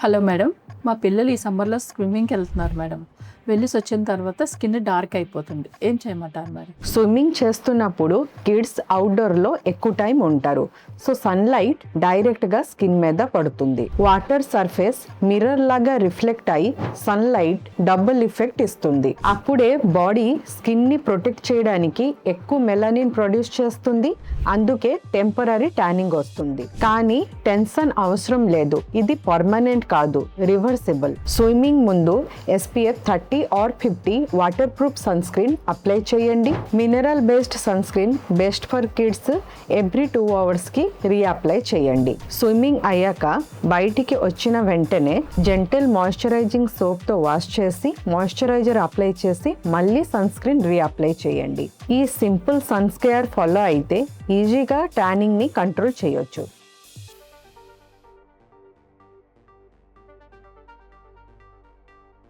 Hello madam, మా పిల్లలు ఈ సమ్మర్లో స్విమ్మింగ్కి వెళ్తున్నారు మేడం. వెళ్ళేసి వచ్చిన తర్వాత స్కిన్ డార్క్ అయిపోతుంది. ఏం చేయమంటారు మరి? స్విమ్మింగ్ చేస్తున్నప్పుడు కిడ్స్ అవుట్డోర్లో ఎక్కువ టైం ఉంటారు. సో సన్లైట్ డైరెక్ట్గా స్కిన్ మీద పడుతుంది. వాటర్ సర్ఫేస్ మిర్రర్ లాగా రిఫ్లెక్ట్ అయి సన్లైట్ డబుల్ ఎఫెక్ట్ ఇస్తుంది. అప్పుడే బాడీ స్కిన్ని ప్రొటెక్ట్ చేయడానికి ఎక్కువ మెలనిన్ ప్రొడ్యూస్ చేస్తుంది. అందుకే టెంపరరీ ట్యానింగ్ వస్తుంది. కానీ టెన్షన్ అవసరం లేదు. ఇది పర్మనెంట్ కాదు, రివర్సిబుల్. స్విమ్మింగ్ ముందు SPF 30 or 50 waterproof sunscreen apply చేయండి. Mineral based sunscreen best for kids. Every 2 hours కి రీఅప్లై చేయండి. స్విమ్మింగ్ అయ్యాక బయటికి వచ్చిన వెంటనే జెంటల్ మాయిశ్చరైజింగ్ సోప్ తో వాష్ చేసి మాయిశ్చరైజర్ అప్లై చేసి మళ్ళీ సన్ స్క్రీన్ రీఅప్లై చేయండి. ఈ సింపుల్ సన్ కేర్ ఫాలో అయితే ఈజీగా ట్యానింగ్ ని కంట్రోల్ చేయొచ్చు.